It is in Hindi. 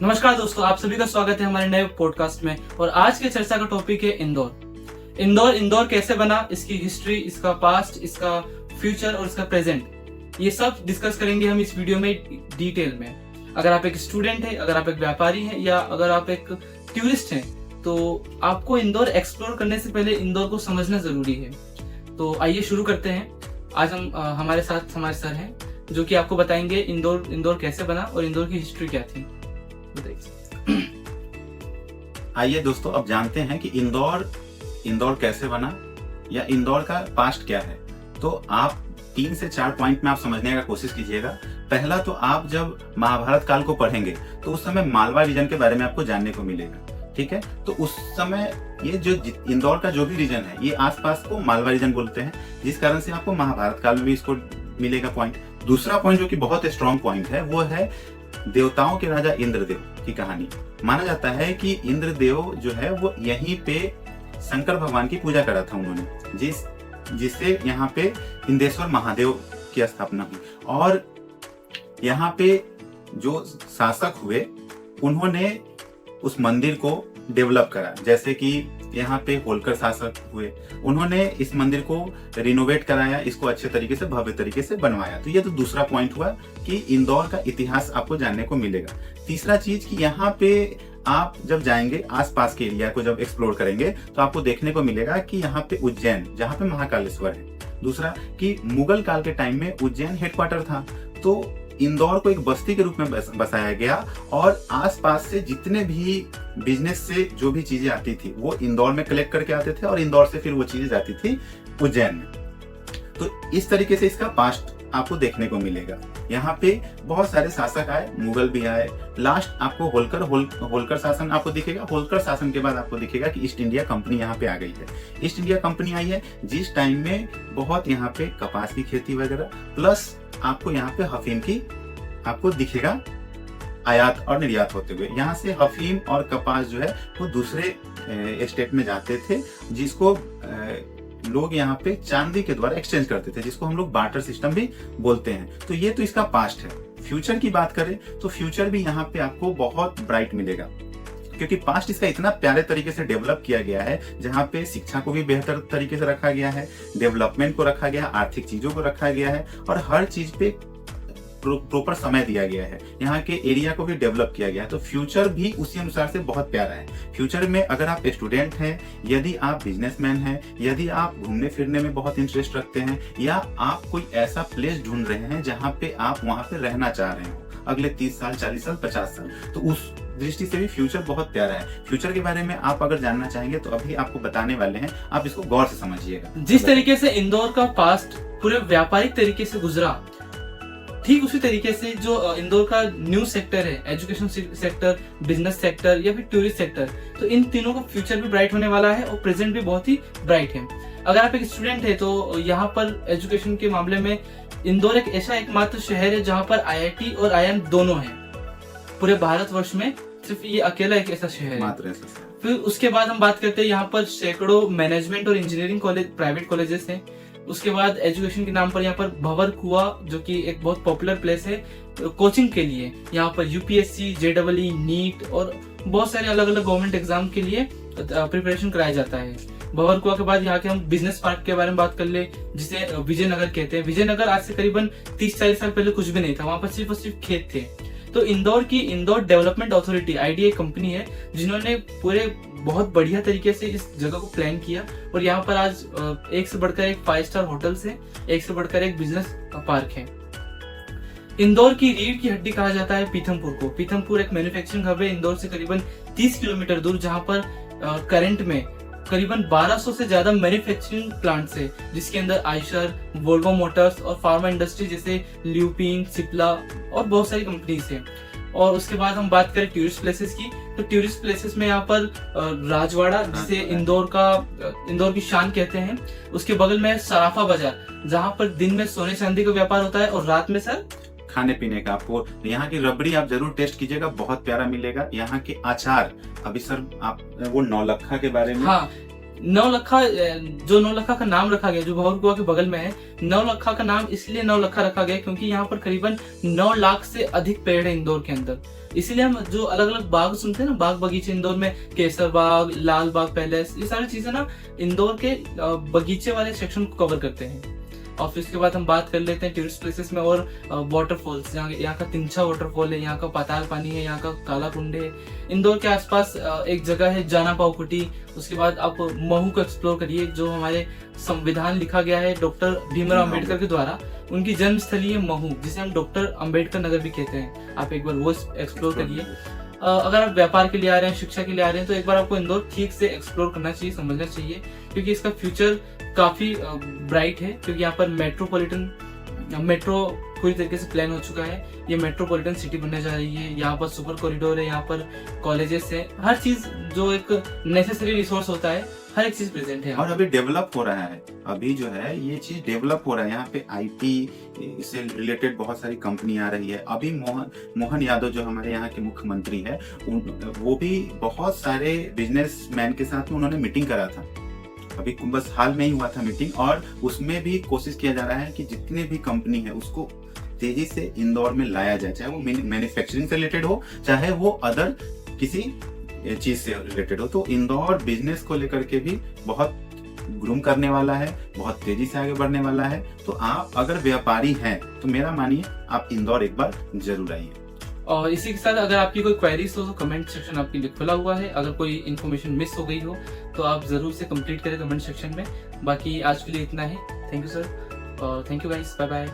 नमस्कार दोस्तों, आप सभी का स्वागत है हमारे नए पॉडकास्ट में। और आज के चर्चा का टॉपिक है इंदौर कैसे बना, इसकी हिस्ट्री, इसका पास्ट, इसका फ्यूचर और इसका प्रेजेंट, ये सब डिस्कस करेंगे हम इस वीडियो में डिटेल में। अगर आप एक स्टूडेंट हैं, अगर आप एक व्यापारी हैं या अगर आप एक टूरिस्ट हैं, तो आपको इंदौर एक्सप्लोर करने से पहले इंदौर को समझना जरूरी है। तो आइए शुरू करते हैं। आज हम हमारे साथ हमारे सर हैं जो कि आपको बताएंगे इंदौर कैसे बना और इंदौर की हिस्ट्री क्या थी। आइए दोस्तों, अब जानते हैं कि इंदौर कैसे बना या इंदौर का पास्ट क्या है। तो आप 3 से 4 पॉइंट में आप समझने का कोशिश कीजिएगा। पहला तो आप जब महाभारत काल को पढ़ेंगे तो उस समय मालवा रीजन के बारे में आपको जानने को मिलेगा। ठीक है, तो उस समय ये जो इंदौर का जो भी रीजन है, ये आसपास को मालवा रीजन बोलते हैं, जिस कारण से आपको महाभारत काल में भी इसको मिलेगा पॉइंट। दूसरा पॉइंट जो कि बहुत स्ट्रॉन्ग पॉइंट है, वो है देवताओं के राजा इंद्रदेव की कहानी। माना जाता है कि इंद्रदेव जो है वो यहीं पे शंकर भगवान की पूजा करा था उन्होंने, जिससे यहाँ पे इंदेश्वर महादेव की स्थापना हुई। और यहाँ पे जो शासक हुए उन्होंने उस मंदिर को डेवलप करा। जैसे कि यहाँ पे होलकर शासक हुए, उन्होंने इस मंदिर को रिनोवेट कराया, इसको अच्छे तरीके से भव्य तरीके से बनवाया। तो ये तो दूसरा पॉइंट हुआ कि इंदौर का इतिहास आपको जानने को मिलेगा। तीसरा चीज कि यहाँ पे आप जब जाएंगे, आसपास के एरिया को जब एक्सप्लोर करेंगे, तो आपको देखने को मिलेगा कि यहाँ पे उज्जैन, जहाँ पे महाकालेश्वर है। दूसरा कि मुगल काल के टाइम में उज्जैन हेडक्वार्टर था, तो इंदौर को एक बस्ती के रूप में बसाया गया और आसपास से जितने भी बिजनेस से जो भी चीजें आती थी वो इंदौर में कलेक्ट करके आते थे और इंदौर से फिर वो चीजें जाती थी उज्जैन में। तो इस तरीके से इसका पास्ट आपको देखने को मिलेगा। यहाँ पे बहुत सारे शासक आए, मुगल भी आए। लास्ट आपको होलकर शासन आपको दिखेगा। होलकर शासन के बाद आपको दिखेगा कि ईस्ट इंडिया कंपनी यहाँ पे आ गई है। ईस्ट इंडिया कंपनी आई है जिस टाइम में बहुत यहाँ पे कपास की खेती वगैरह, प्लस आपको यहाँ पे अफीम की आपको दिखेगा आयात और निर्यात होते हुए। यहाँ से अफीम और कपास जो है वो दूसरे स्टेट में जाते थे, जिसको लोग यहाँ पे चांदी के द्वारा एक्सचेंज करते थे, जिसको हम लोग बार्टर सिस्टम भी बोलते हैं। तो ये तो इसका पास्ट है। फ्यूचर की बात करें तो फ्यूचर भी यहाँ पे आपको बहुत ब्राइट मिलेगा, क्योंकि पास्ट इसका इतना प्यारे तरीके से डेवलप किया गया है, जहाँ पे शिक्षा को भी बेहतर तरीके से रखा गया है, डेवलपमेंट को रखा गया है, आर्थिक चीजों को रखा गया है और हर चीज पे प्रॉपर समय दिया गया है। यहाँ के एरिया को भी डेवलप किया गया है। तो फ्यूचर भी उसी अनुसार से बहुत प्यारा है। फ्यूचर में अगर आप स्टूडेंट हैं, यदि आप बिजनेसमैन हैं, यदि आप घूमने फिरने में बहुत इंटरेस्ट रखते हैं, या आप कोई ऐसा प्लेस ढूंढ रहे हैं जहाँ पे आप वहां पे रहना चाह रहे हो अगले 30 साल, 40 साल, 50 साल, तो उस दृष्टि से भी फ्यूचर बहुत प्यारा है। फ्यूचर के बारे में आप अगर जानना चाहेंगे तो अभी आपको बताने वाले हैं, आप इसको गौर से समझिएगा। जिस तरीके से इंदौर का पास्ट पूरे व्यापारिक तरीके से गुजरा, ठीक उसी तरीके से जो इंदौर का न्यूज सेक्टर है, एजुकेशन सेक्टर, बिजनेस सेक्टर या फिर टूरिस्ट सेक्टर, तो इन तीनों का फ्यूचर भी ब्राइट होने वाला है और प्रेजेंट भी बहुत ही ब्राइट है। अगर आप एक स्टूडेंट है तो यहाँ पर एजुकेशन के मामले में इंदौर एक ऐसा एकमात्र शहर है जहाँ पर IIT और IIM दोनों है। पूरे भारतवर्ष में सिर्फ ये अकेला एक ऐसा शहर है। फिर उसके बाद हम बात करते हैं, यहाँ पर सैकड़ों मैनेजमेंट और इंजीनियरिंग कॉलेज, प्राइवेट कॉलेजेस हैं। उसके बाद एजुकेशन के नाम पर यहाँ पर भंवर कुआ, जो कि एक बहुत पॉपुलर प्लेस है कोचिंग के लिए। यहाँ पर UPSC, JEE, नीट और बहुत सारे अलग अलग गवर्नमेंट एग्जाम के लिए प्रिपरेशन कराया जाता है। भंवर कुआ के बाद यहाँ के हम बिजनेस पार्क के बारे में बात कर ले, जिसे विजयनगर कहते हैं। विजयनगर आज से करीबन 30-40 साल पहले कुछ भी नहीं था, वहाँ पर सिर्फ और सिर्फ खेत थे। तो Indore development authority, IDA company है, जिन्होंने पूरे बहुत बढ़िया तरीके से इस जगह को प्लान किया और यहाँ पर आज एक से बढ़कर एक 5 स्टार होटल्स है, एक से बढ़कर एक बिजनेस पार्क है। इंदौर की रीढ़ की हड्डी कहा जाता है पीथमपुर को। पीथमपुर एक मैन्युफैक्चरिंग हब है इंदौर से करीबन 30 किलोमीटर दूर, जहाँ पर करंट में करीबन 1200 से ज्यादा मैन्युफैक्चरिंग प्लांट्स है, जिसके अंदर आयशर, वोल्वो मोटर्स और फार्मा इंडस्ट्री जैसे ल्यूपिन, सिप्ला और बहुत सारी कंपनीज है। और उसके बाद हम बात करें टूरिस्ट प्लेसेस की, तो टूरिस्ट प्लेसेस में यहाँ पर राजवाड़ा, जिसे इंदौर की शान कहते हैं, उसके बगल में सराफा बाजार, जहाँ पर दिन में सोने चांदी का व्यापार होता है और रात में सर खाने पीने का। आपको यहाँ की रबड़ी आप जरूर टेस्ट कीजिएगा, बहुत प्यारा मिलेगा। यहाँ के अचार, अभी सर आप वो नौलखा के बारे में, हाँ, नौलखा, जो नौलखा का नाम रखा गया, जो भौर कुआं के बगल में है, नौलखा का नाम इसलिए नौलखा रखा गया क्योंकि यहाँ पर करीबन 9 लाख से अधिक पेड़ है इंदौर के अंदर। इसीलिए हम जो अलग अलग बाग सुनते हैं ना, बाग बगीचे इंदौर में, केसर बाग, लाल बाग पैलेस, ये सारी चीजें ना इंदौर के बगीचे वाले सेक्शन को कवर करते हैं। और फिर उसके बाद हम बात कर लेते हैं टूरिस्ट प्लेसेस में और वाटरफॉल्स। यहाँ का तिंछा वाटरफॉल है, यहाँ का पाताल पानी है, यहाँ का काला कुंड है। इंदौर के आसपास एक जगह है जाना पाव कुटी। उसके बाद आप महू को एक्सप्लोर करिए, जो हमारे संविधान लिखा गया है डॉक्टर भीमराव अम्बेडकर के द्वारा। उनकी जन्मस्थली है महू, जिसे हम डॉक्टर अम्बेडकर नगर भी कहते हैं। आप एक बार वो एक्सप्लोर करिए। अगर आप व्यापार के लिए आ रहे हैं, शिक्षा के लिए आ रहे हैं, तो एक बार आपको इंदौर ठीक से एक्सप्लोर करना चाहिए, समझना चाहिए, क्योंकि इसका फ्यूचर काफी ब्राइट है। क्योंकि यहाँ पर मेट्रो पूरी तरीके से प्लान हो चुका है। ये मेट्रोपॉलिटन सिटी बनने जा रही है। यहाँ पर सुपर कॉरिडोर है, यहाँ पर कॉलेजेस है, हर चीज जो एक नेसेसरी रिसोर्स होता है, हर एक चीज प्रेजेंट है। और अभी डेवलप हो रहा है, अभी जो है ये चीज डेवलप हो रहा है। यहाँ पे IT से रिलेटेड बहुत सारी कंपनी आ रही है। अभी मोहन यादव जो हमारे यहाँ के मुख्यमंत्री है, वो भी बहुत सारे बिजनेसमैन के साथ में उन्होंने मीटिंग करा था। अभी बस हाल में ही हुआ था मीटिंग, और उसमें भी कोशिश किया जा रहा है कि जितने भी कंपनी है उसको तेजी से इंदौर में लाया जाए, चाहे वो मैन्युफैक्चरिंग से रिलेटेड हो, चाहे वो अदर किसी चीज से रिलेटेड हो। तो इंदौर बिजनेस को लेकर के भी बहुत ग्रूम करने वाला है, बहुत तेजी से आगे बढ़ने वाला है। तो आप अगर व्यापारी हैं तो मेरा मानिए आप इंदौर एक बार जरूर आइए। और इसी के साथ अगर आपकी कोई क्वेरीज हो तो कमेंट सेक्शन आपके लिए खुला हुआ है। अगर कोई इन्फॉर्मेशन मिस हो गई हो तो आप जरूर से कंप्लीट करें कमेंट सेक्शन में। बाकी आज के लिए इतना ही। थैंक यू सर, और thank you guys, bye bye.